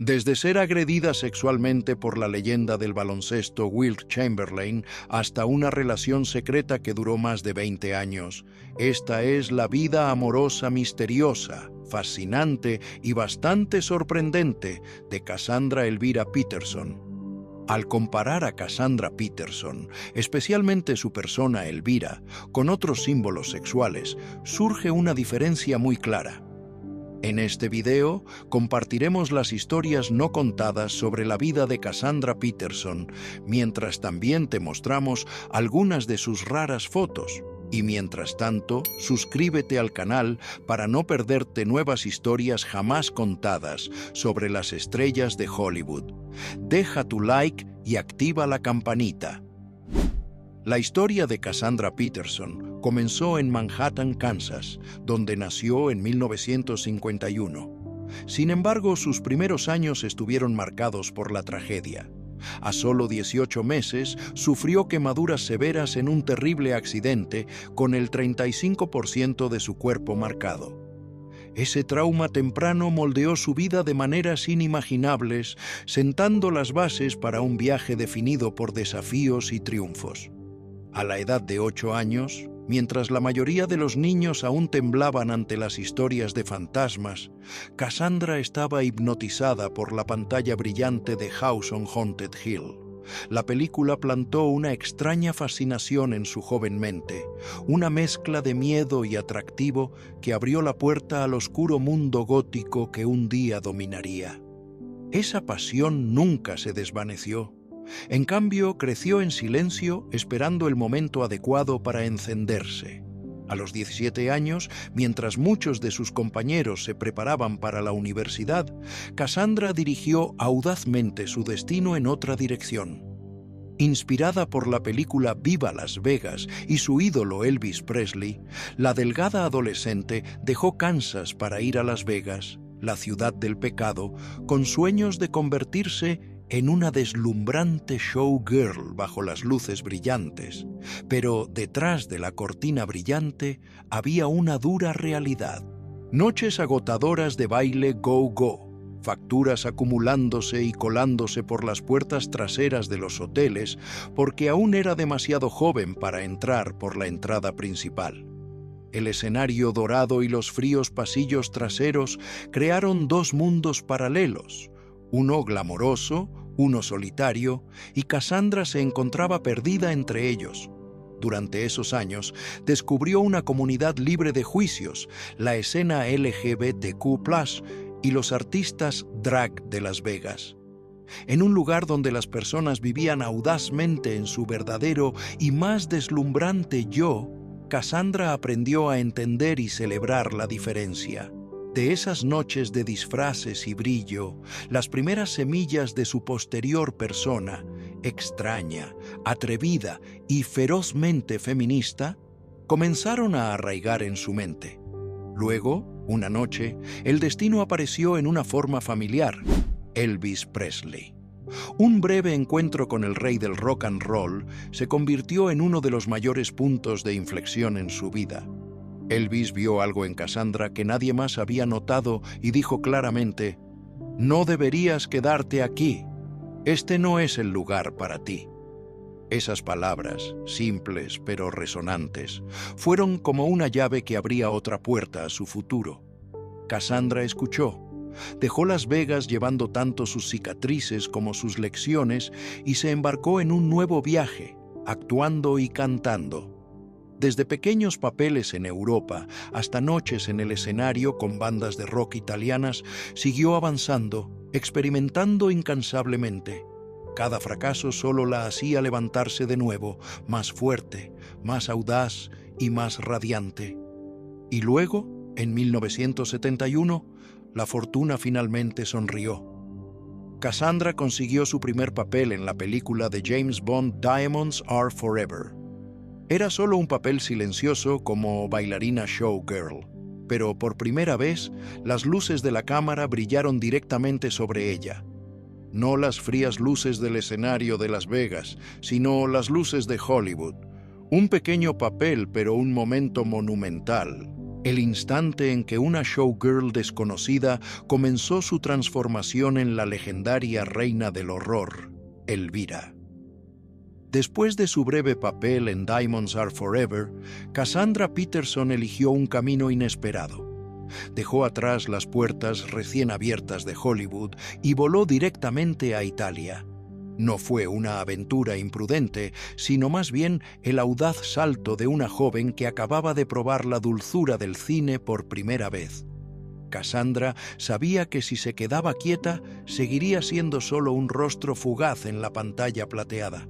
Desde ser agredida sexualmente por la leyenda del baloncesto Wilt Chamberlain hasta una relación secreta que duró más de 20 años, esta es la vida amorosa misteriosa, fascinante y bastante sorprendente de Cassandra Elvira Peterson. Al comparar a Cassandra Peterson, especialmente su persona Elvira, con otros símbolos sexuales, surge una diferencia muy clara. En este video compartiremos las historias no contadas sobre la vida de Cassandra Peterson, mientras también te mostramos algunas de sus raras fotos. Y mientras tanto, suscríbete al canal para no perderte nuevas historias jamás contadas sobre las estrellas de Hollywood. Deja tu like y activa la campanita. La historia de Cassandra Peterson comenzó en Manhattan, Kansas, donde nació en 1951. Sin embargo, sus primeros años estuvieron marcados por la tragedia. A solo 18 meses, sufrió quemaduras severas en un terrible accidente con el 35% de su cuerpo marcado. Ese trauma temprano moldeó su vida de maneras inimaginables, sentando las bases para un viaje definido por desafíos y triunfos. A la edad de 8 años, mientras la mayoría de los niños aún temblaban ante las historias de fantasmas, Cassandra estaba hipnotizada por la pantalla brillante de House on Haunted Hill. La película plantó una extraña fascinación en su joven mente, una mezcla de miedo y atractivo que abrió la puerta al oscuro mundo gótico que un día dominaría. Esa pasión nunca se desvaneció. En cambio, creció en silencio, esperando el momento adecuado para encenderse. A los 17 años, mientras muchos de sus compañeros se preparaban para la universidad, Cassandra dirigió audazmente su destino en otra dirección. Inspirada por la película Viva Las Vegas y su ídolo Elvis Presley, la delgada adolescente dejó Kansas para ir a Las Vegas, la ciudad del pecado, con sueños de convertirse en una deslumbrante showgirl bajo las luces brillantes, pero detrás de la cortina brillante había una dura realidad. Noches agotadoras de baile go-go, facturas acumulándose y colándose por las puertas traseras de los hoteles porque aún era demasiado joven para entrar por la entrada principal. El escenario dorado y los fríos pasillos traseros crearon dos mundos paralelos, uno glamoroso, uno solitario, y Cassandra se encontraba perdida entre ellos. Durante esos años, descubrió una comunidad libre de juicios, la escena LGBTQ+, y los artistas drag de Las Vegas. En un lugar donde las personas vivían audazmente en su verdadero y más deslumbrante yo, Cassandra aprendió a entender y celebrar la diferencia. De esas noches de disfraces y brillo, las primeras semillas de su posterior persona, extraña, atrevida y ferozmente feminista, comenzaron a arraigar en su mente. Luego, una noche, el destino apareció en una forma familiar: Elvis Presley. Un breve encuentro con el rey del rock and roll se convirtió en uno de los mayores puntos de inflexión en su vida. Elvis vio algo en Cassandra que nadie más había notado y dijo claramente: «No deberías quedarte aquí. Este no es el lugar para ti». Esas palabras, simples pero resonantes, fueron como una llave que abría otra puerta a su futuro. Cassandra escuchó. Dejó Las Vegas llevando tanto sus cicatrices como sus lecciones y se embarcó en un nuevo viaje, actuando y cantando. Desde pequeños papeles en Europa hasta noches en el escenario con bandas de rock italianas, siguió avanzando, experimentando incansablemente. Cada fracaso solo la hacía levantarse de nuevo, más fuerte, más audaz y más radiante. Y luego, en 1971, la fortuna finalmente sonrió. Cassandra consiguió su primer papel en la película de James Bond Diamonds Are Forever. Era solo un papel silencioso como bailarina showgirl, pero por primera vez las luces de la cámara brillaron directamente sobre ella. No las frías luces del escenario de Las Vegas, sino las luces de Hollywood. Un pequeño papel, pero un momento monumental. el instante en que una showgirl desconocida comenzó su transformación en la legendaria reina del horror, Elvira. Después de su breve papel en Diamonds Are Forever, Cassandra Peterson eligió un camino inesperado. Dejó atrás las puertas recién abiertas de Hollywood y voló directamente a Italia. No fue una aventura imprudente, sino más bien el audaz salto de una joven que acababa de probar la dulzura del cine por primera vez. Cassandra sabía que si se quedaba quieta, seguiría siendo solo un rostro fugaz en la pantalla plateada.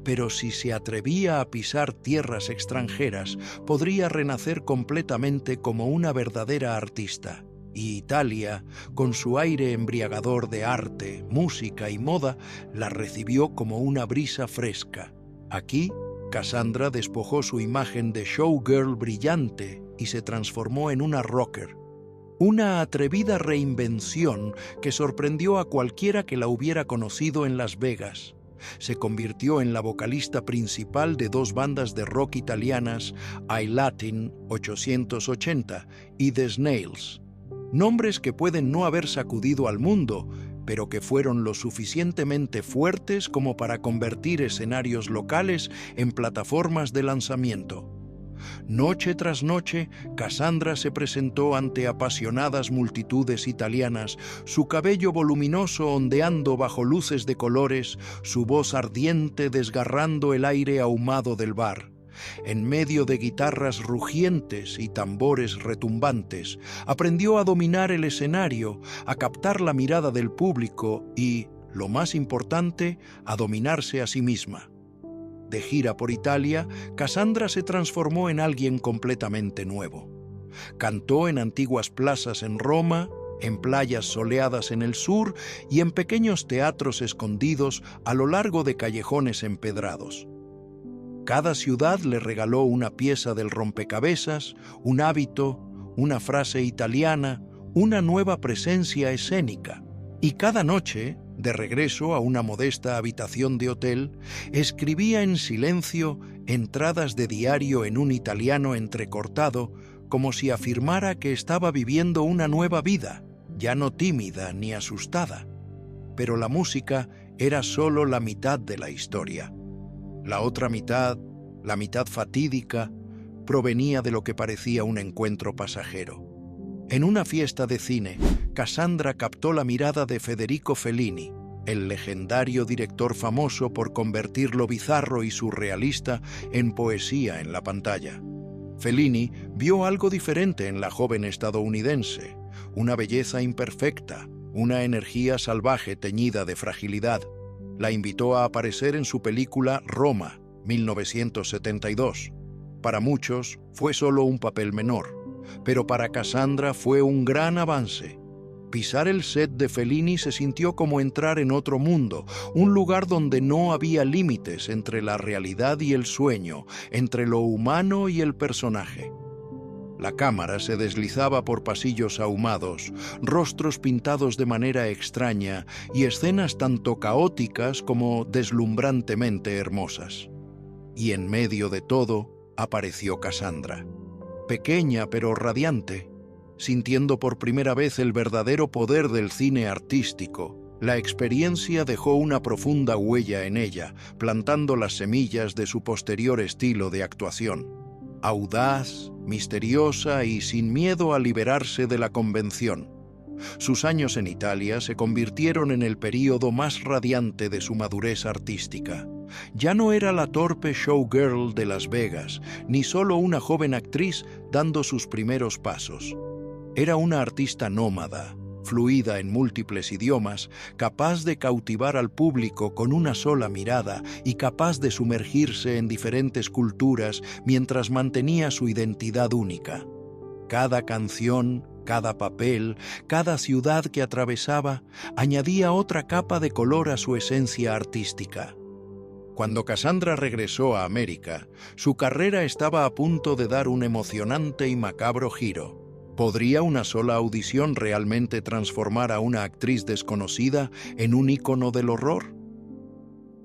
Pero si se atrevía a pisar tierras extranjeras, podría renacer completamente como una verdadera artista. Y Italia, con su aire embriagador de arte, música y moda, la recibió como una brisa fresca. Aquí, Cassandra despojó su imagen de showgirl brillante y se transformó en una rocker. Una atrevida reinvención que sorprendió a cualquiera que la hubiera conocido en Las Vegas. Se convirtió en la vocalista principal de dos bandas de rock italianas, I-Latin 880 y The Snails. Nombres que pueden no haber sacudido al mundo, pero que fueron lo suficientemente fuertes como para convertir escenarios locales en plataformas de lanzamiento. Noche tras noche, Cassandra se presentó ante apasionadas multitudes italianas, su cabello voluminoso ondeando bajo luces de colores, su voz ardiente desgarrando el aire ahumado del bar. En medio de guitarras rugientes y tambores retumbantes, aprendió a dominar el escenario, a captar la mirada del público y, lo más importante, a dominarse a sí misma. De gira por Italia, Cassandra se transformó en alguien completamente nuevo. Cantó en antiguas plazas en Roma, en playas soleadas en el sur y en pequeños teatros escondidos a lo largo de callejones empedrados. Cada ciudad le regaló una pieza del rompecabezas, un hábito, una frase italiana, una nueva presencia escénica. Y cada noche, de regreso a una modesta habitación de hotel, escribía en silencio entradas de diario en un italiano entrecortado, como si afirmara que estaba viviendo una nueva vida, ya no tímida ni asustada. Pero la música era solo la mitad de la historia. La otra mitad, la mitad fatídica, provenía de lo que parecía un encuentro pasajero. En una fiesta de cine, Cassandra captó la mirada de Federico Fellini, el legendario director famoso por convertir lo bizarro y surrealista en poesía en la pantalla. Fellini vio algo diferente en la joven estadounidense, una belleza imperfecta, una energía salvaje teñida de fragilidad. La invitó a aparecer en su película Roma, 1972. Para muchos fue solo un papel menor, pero para Cassandra fue un gran avance. Pisar el set de Fellini se sintió como entrar en otro mundo, un lugar donde no había límites entre la realidad y el sueño, entre lo humano y el personaje. La cámara se deslizaba por pasillos ahumados, rostros pintados de manera extraña y escenas tanto caóticas como deslumbrantemente hermosas. Y en medio de todo apareció Cassandra, pequeña pero radiante, sintiendo por primera vez el verdadero poder del cine artístico. La experiencia dejó una profunda huella en ella, plantando las semillas de su posterior estilo de actuación. Audaz, misteriosa y sin miedo a liberarse de la convención. Sus años en Italia se convirtieron en el período más radiante de su madurez artística. Ya no era la torpe showgirl de Las Vegas, ni solo una joven actriz dando sus primeros pasos. Era una artista nómada, fluida en múltiples idiomas, capaz de cautivar al público con una sola mirada y capaz de sumergirse en diferentes culturas mientras mantenía su identidad única. Cada canción, cada papel, cada ciudad que atravesaba, añadía otra capa de color a su esencia artística. Cuando Cassandra regresó a América, su carrera estaba a punto de dar un emocionante y macabro giro. ¿Podría una sola audición realmente transformar a una actriz desconocida en un ícono del horror?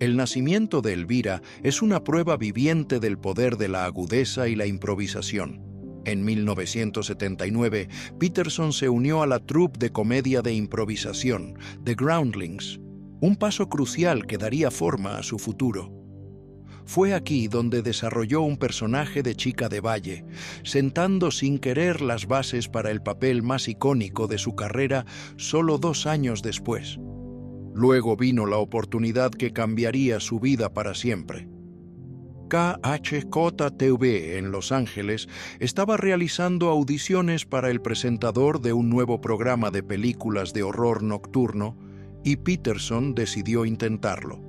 El nacimiento de Elvira es una prueba viviente del poder de la agudeza y la improvisación. En 1979, Peterson se unió a la troupe de comedia de improvisación, The Groundlings, un paso crucial que daría forma a su futuro. Fue aquí donde desarrolló un personaje de chica de valle, sentando sin querer las bases para el papel más icónico de su carrera solo 2 años después. Luego vino la oportunidad que cambiaría su vida para siempre. KHJTV en Los Ángeles estaba realizando audiciones para el presentador de un nuevo programa de películas de horror nocturno y Peterson decidió intentarlo.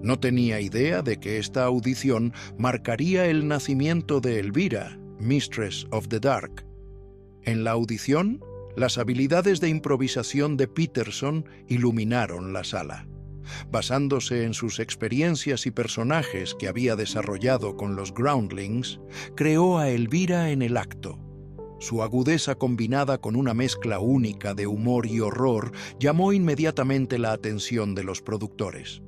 No tenía idea de que esta audición marcaría el nacimiento de Elvira, Mistress of the Dark. En la audición, las habilidades de improvisación de Peterson iluminaron la sala. Basándose en sus experiencias y personajes que había desarrollado con los Groundlings, creó a Elvira en el acto. Su agudeza combinada con una mezcla única de humor y horror llamó inmediatamente la atención de los productores.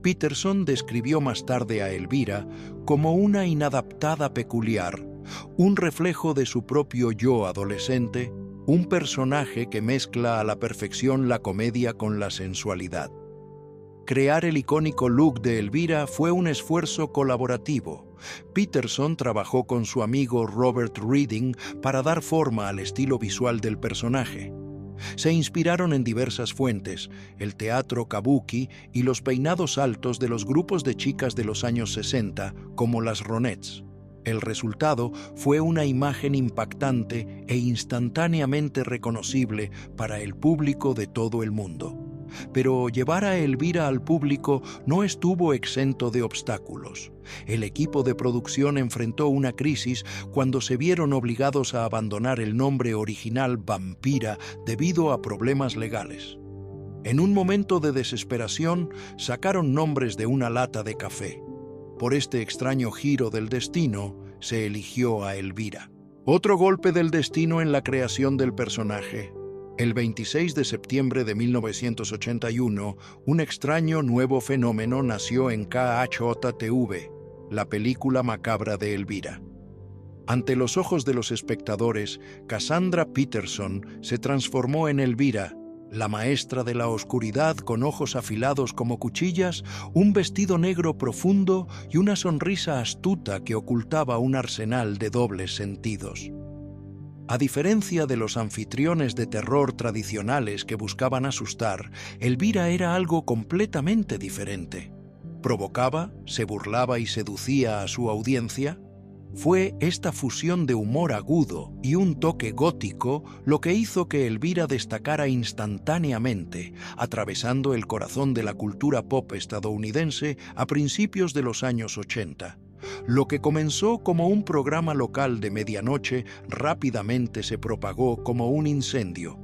Peterson describió más tarde a Elvira como una inadaptada peculiar, un reflejo de su propio yo adolescente, un personaje que mezcla a la perfección la comedia con la sensualidad. Crear el icónico look de Elvira fue un esfuerzo colaborativo. Peterson trabajó con su amigo Robert Reading para dar forma al estilo visual del personaje. Se inspiraron en diversas fuentes, el teatro kabuki y los peinados altos de los grupos de chicas de los años 60, como las Ronettes. El resultado fue una imagen impactante e instantáneamente reconocible para el público de todo el mundo. Pero llevar a Elvira al público no estuvo exento de obstáculos. El equipo de producción enfrentó una crisis cuando se vieron obligados a abandonar el nombre original Vampira debido a problemas legales. En un momento de desesperación, sacaron nombres de una lata de café. Por este extraño giro del destino, se eligió a Elvira. Otro golpe del destino en la creación del personaje. El 26 de septiembre de 1981, un extraño nuevo fenómeno nació en KHJTV, la película macabra de Elvira. Ante los ojos de los espectadores, Cassandra Peterson se transformó en Elvira, la maestra de la oscuridad con ojos afilados como cuchillas, un vestido negro profundo y una sonrisa astuta que ocultaba un arsenal de dobles sentidos. A diferencia de los anfitriones de terror tradicionales que buscaban asustar, Elvira era algo completamente diferente. Provocaba, se burlaba y seducía a su audiencia. Fue esta fusión de humor agudo y un toque gótico lo que hizo que Elvira destacara instantáneamente, atravesando el corazón de la cultura pop estadounidense a principios de los años 80. Lo que comenzó como un programa local de medianoche rápidamente se propagó como un incendio.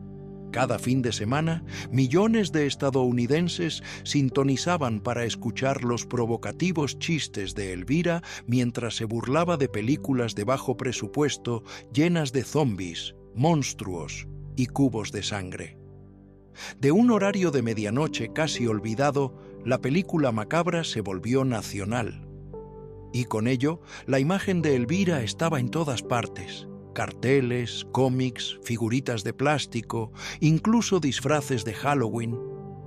Cada fin de semana, millones de estadounidenses sintonizaban para escuchar los provocativos chistes de Elvira mientras se burlaba de películas de bajo presupuesto llenas de zombies, monstruos y cubos de sangre. De un horario de medianoche casi olvidado, la película macabra se volvió nacional. Y con ello, la imagen de Elvira estaba en todas partes. Carteles, cómics, figuritas de plástico, incluso disfraces de Halloween.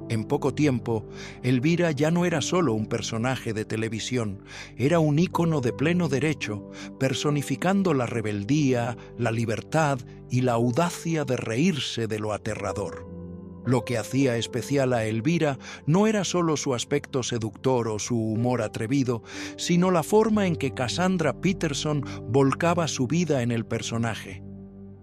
En poco tiempo, Elvira ya no era solo un personaje de televisión, era un ícono de pleno derecho, personificando la rebeldía, la libertad y la audacia de reírse de lo aterrador. Lo que hacía especial a Elvira no era solo su aspecto seductor o su humor atrevido, sino la forma en que Cassandra Peterson volcaba su vida en el personaje.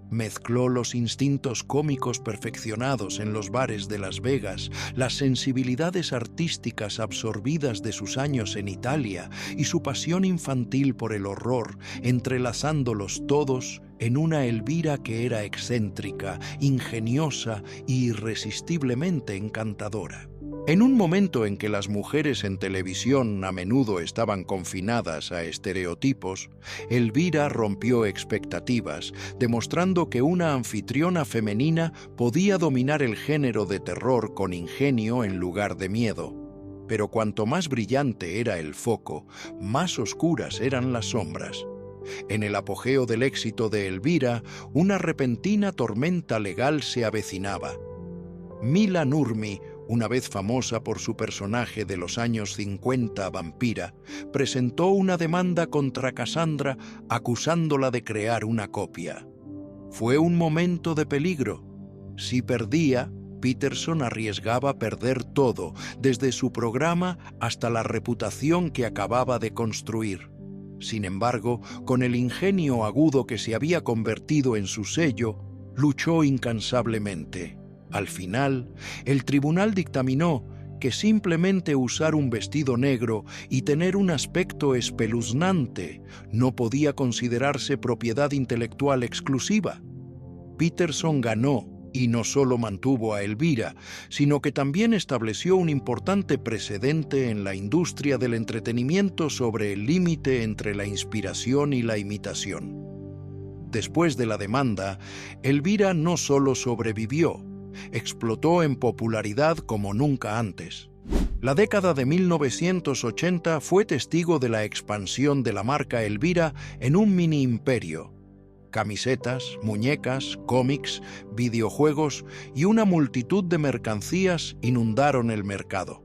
Mezcló los instintos cómicos perfeccionados en los bares de Las Vegas, las sensibilidades artísticas absorbidas de sus años en Italia y su pasión infantil por el horror, entrelazándolos todos en una Elvira que era excéntrica, ingeniosa e irresistiblemente encantadora. En un momento en que las mujeres en televisión a menudo estaban confinadas a estereotipos, Elvira rompió expectativas, demostrando que una anfitriona femenina podía dominar el género de terror con ingenio en lugar de miedo. Pero cuanto más brillante era el foco, más oscuras eran las sombras. En el apogeo del éxito de Elvira, una repentina tormenta legal se avecinaba. Mila Nurmi, una vez famosa por su personaje de los años 50, Vampira, presentó una demanda contra Cassandra acusándola de crear una copia. Fue un momento de peligro. Si perdía, Peterson arriesgaba perder todo, desde su programa hasta la reputación que acababa de construir. Sin embargo, con el ingenio agudo que se había convertido en su sello, luchó incansablemente. Al final, el tribunal dictaminó que simplemente usar un vestido negro y tener un aspecto espeluznante no podía considerarse propiedad intelectual exclusiva. Peterson ganó y no solo mantuvo a Elvira, sino que también estableció un importante precedente en la industria del entretenimiento sobre el límite entre la inspiración y la imitación. Después de la demanda, Elvira no solo sobrevivió, explotó en popularidad como nunca antes. La década de 1980 fue testigo de la expansión de la marca Elvira en un mini imperio. Camisetas, muñecas, cómics, videojuegos y una multitud de mercancías inundaron el mercado.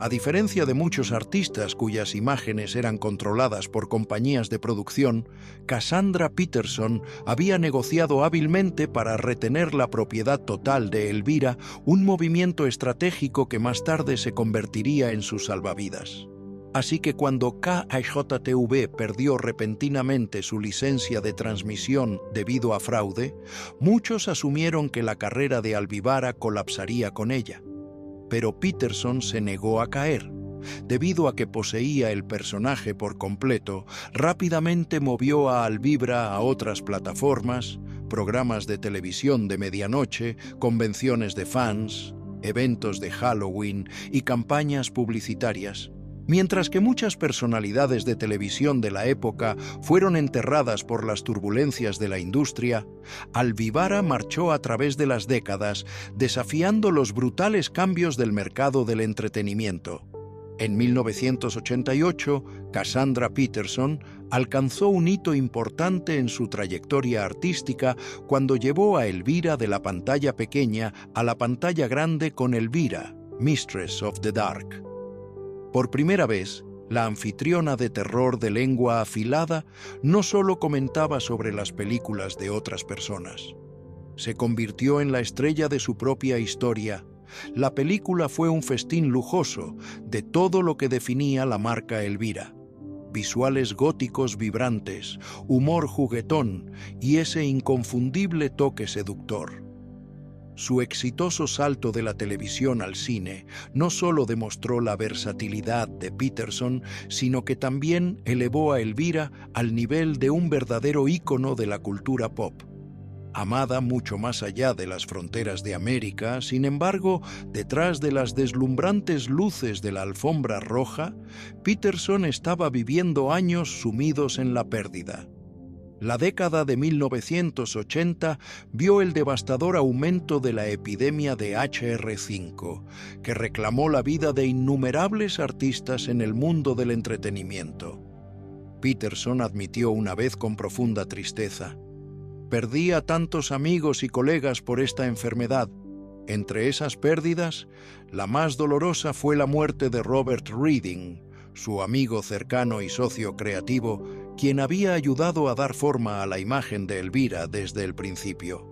A diferencia de muchos artistas cuyas imágenes eran controladas por compañías de producción, Cassandra Peterson había negociado hábilmente para retener la propiedad total de Elvira, un movimiento estratégico que más tarde se convertiría en su salvavidas. Así que cuando KHTV perdió repentinamente su licencia de transmisión debido a fraude, muchos asumieron que la carrera de Alvivara colapsaría con ella. Pero Peterson se negó a caer. Debido a que poseía el personaje por completo, rápidamente movió a Alvivra a otras plataformas, programas de televisión de medianoche, convenciones de fans, eventos de Halloween y campañas publicitarias. Mientras que muchas personalidades de televisión de la época fueron enterradas por las turbulencias de la industria, Alvivara marchó a través de las décadas, desafiando los brutales cambios del mercado del entretenimiento. En 1988, Cassandra Peterson alcanzó un hito importante en su trayectoria artística cuando llevó a Elvira de la pantalla pequeña a la pantalla grande con Elvira, Mistress of the Dark. Por primera vez, la anfitriona de terror de lengua afilada no solo comentaba sobre las películas de otras personas. Se convirtió en la estrella de su propia historia. La película fue un festín lujoso de todo lo que definía la marca Elvira. Visuales góticos vibrantes, humor juguetón y ese inconfundible toque seductor. Su exitoso salto de la televisión al cine no solo demostró la versatilidad de Peterson, sino que también elevó a Elvira al nivel de un verdadero ícono de la cultura pop. Amada mucho más allá de las fronteras de América, sin embargo, detrás de las deslumbrantes luces de la alfombra roja, Peterson estaba viviendo años sumidos en la pérdida. La década de 1980 vio el devastador aumento de la epidemia de HR5, que reclamó la vida de innumerables artistas en el mundo del entretenimiento. Peterson admitió una vez con profunda tristeza: «Perdí a tantos amigos y colegas por esta enfermedad. Entre esas pérdidas, la más dolorosa fue la muerte de Robert Reading, su amigo cercano y socio creativo, quien había ayudado a dar forma a la imagen de Elvira desde el principio.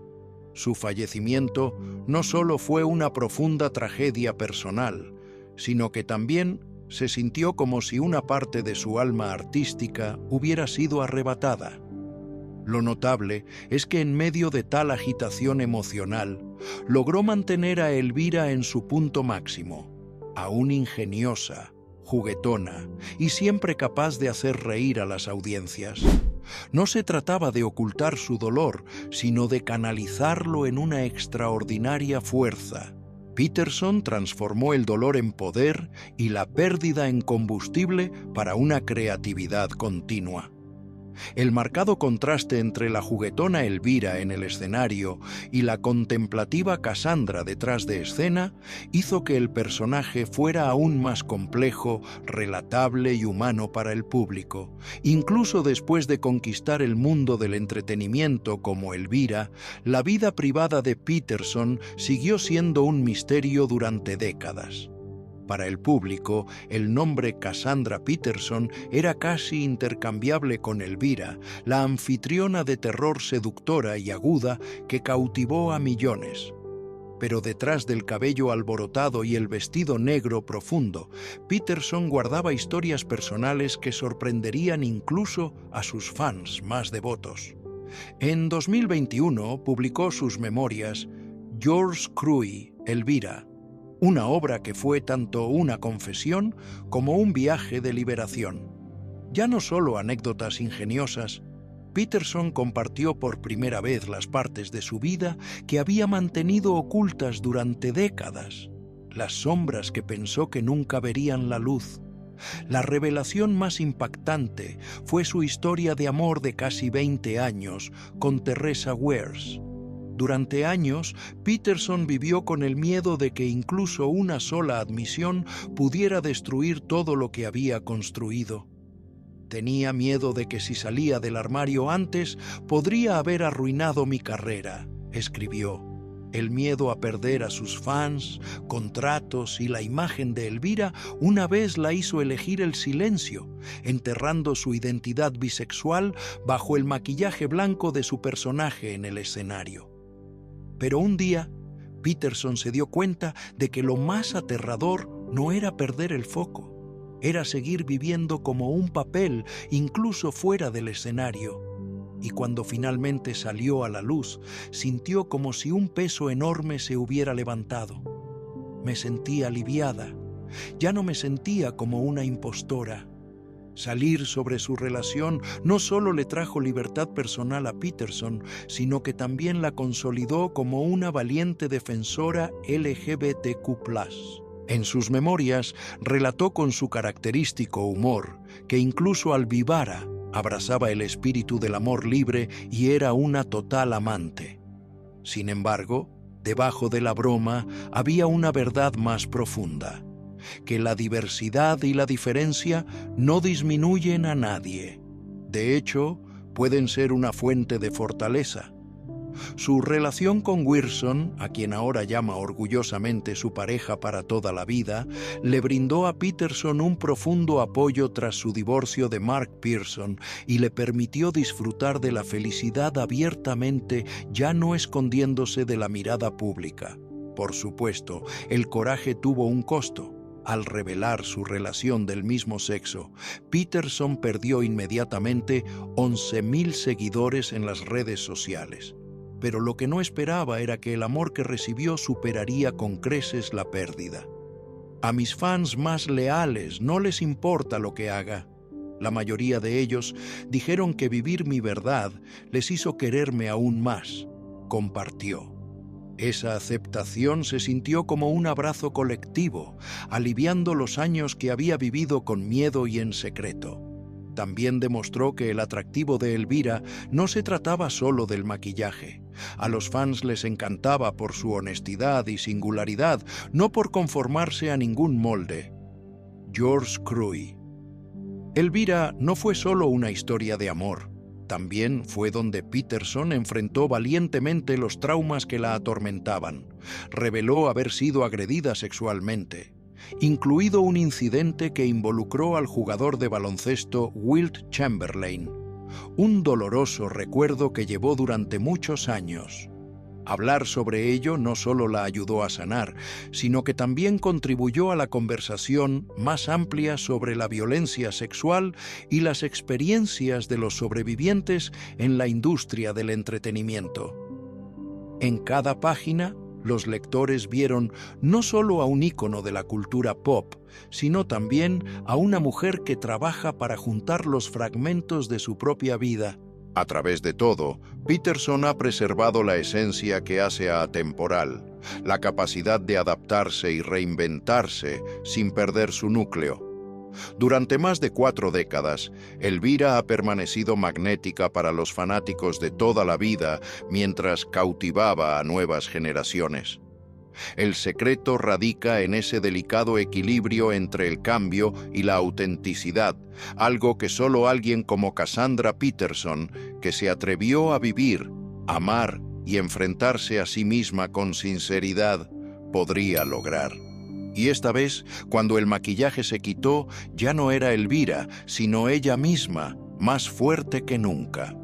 Su fallecimiento no solo fue una profunda tragedia personal, sino que también se sintió como si una parte de su alma artística hubiera sido arrebatada. Lo notable es que en medio de tal agitación emocional, logró mantener a Elvira en su punto máximo, aún ingeniosa, juguetona y siempre capaz de hacer reír a las audiencias. No se trataba de ocultar su dolor, sino de canalizarlo en una extraordinaria fuerza. Peterson transformó el dolor en poder y la pérdida en combustible para una creatividad continua. El marcado contraste entre la juguetona Elvira en el escenario y la contemplativa Cassandra detrás de escena hizo que el personaje fuera aún más complejo, relatable y humano para el público. Incluso después de conquistar el mundo del entretenimiento como Elvira, la vida privada de Peterson siguió siendo un misterio durante décadas. Para el público, el nombre Cassandra Peterson era casi intercambiable con Elvira, la anfitriona de terror seductora y aguda que cautivó a millones. Pero detrás del cabello alborotado y el vestido negro profundo, Peterson guardaba historias personales que sorprenderían incluso a sus fans más devotos. En 2021 publicó sus memorias George Crui, Elvira, una obra que fue tanto una confesión como un viaje de liberación. Ya no solo anécdotas ingeniosas, Peterson compartió por primera vez las partes de su vida que había mantenido ocultas durante décadas, las sombras que pensó que nunca verían la luz. La revelación más impactante fue su historia de amor de casi 20 años con Teresa Weirs. Durante años, Peterson vivió con el miedo de que incluso una sola admisión pudiera destruir todo lo que había construido. Tenía miedo de que si salía del armario antes, podría haber arruinado mi carrera, escribió. El miedo a perder a sus fans, contratos y la imagen de Elvira una vez la hizo elegir el silencio, enterrando su identidad bisexual bajo el maquillaje blanco de su personaje en el escenario. Pero un día, Peterson se dio cuenta de que lo más aterrador no era perder el foco, era seguir viviendo como un papel incluso fuera del escenario. Y cuando finalmente salió a la luz, sintió como si un peso enorme se hubiera levantado. Me sentí aliviada, ya no me sentía como una impostora. Salir sobre su relación no solo le trajo libertad personal a Peterson, sino que también la consolidó como una valiente defensora LGBTQ+. En sus memorias relató con su característico humor que incluso Alvivara abrazaba el espíritu del amor libre y era una total amante. Sin embargo, debajo de la broma había una verdad más profunda: que la diversidad y la diferencia no disminuyen a nadie. De hecho, pueden ser una fuente de fortaleza. Su relación con Wilson, a quien ahora llama orgullosamente su pareja para toda la vida, le brindó a Peterson un profundo apoyo tras su divorcio de Mark Pearson y le permitió disfrutar de la felicidad abiertamente, ya no escondiéndose de la mirada pública. Por supuesto, el coraje tuvo un costo. Al revelar su relación del mismo sexo, Peterson perdió inmediatamente 11.000 seguidores en las redes sociales. Pero lo que no esperaba era que el amor que recibió superaría con creces la pérdida. A mis fans más leales no les importa lo que haga. La mayoría de ellos dijeron que vivir mi verdad les hizo quererme aún más, compartió. Esa aceptación se sintió como un abrazo colectivo, aliviando los años que había vivido con miedo y en secreto. También demostró que el atractivo de Elvira no se trataba solo del maquillaje. A los fans les encantaba por su honestidad y singularidad, no por conformarse a ningún molde. George Crui. Elvira no fue solo una historia de amor. También fue donde Peterson enfrentó valientemente los traumas que la atormentaban. Reveló haber sido agredida sexualmente, incluido un incidente que involucró al jugador de baloncesto Wilt Chamberlain, un doloroso recuerdo que llevó durante muchos años. Hablar sobre ello no solo la ayudó a sanar, sino que también contribuyó a la conversación más amplia sobre la violencia sexual y las experiencias de los sobrevivientes en la industria del entretenimiento. En cada página, los lectores vieron no solo a un ícono de la cultura pop, sino también a una mujer que trabaja para juntar los fragmentos de su propia vida. A través de todo, Peterson ha preservado la esencia que hace atemporal, la capacidad de adaptarse y reinventarse sin perder su núcleo. Durante más de 4 décadas, Elvira ha permanecido magnética para los fanáticos de toda la vida mientras cautivaba a nuevas generaciones. El secreto radica en ese delicado equilibrio entre el cambio y la autenticidad, algo que solo alguien como Cassandra Peterson, que se atrevió a vivir, amar y enfrentarse a sí misma con sinceridad, podría lograr. Y esta vez, cuando el maquillaje se quitó, ya no era Elvira, sino ella misma, más fuerte que nunca.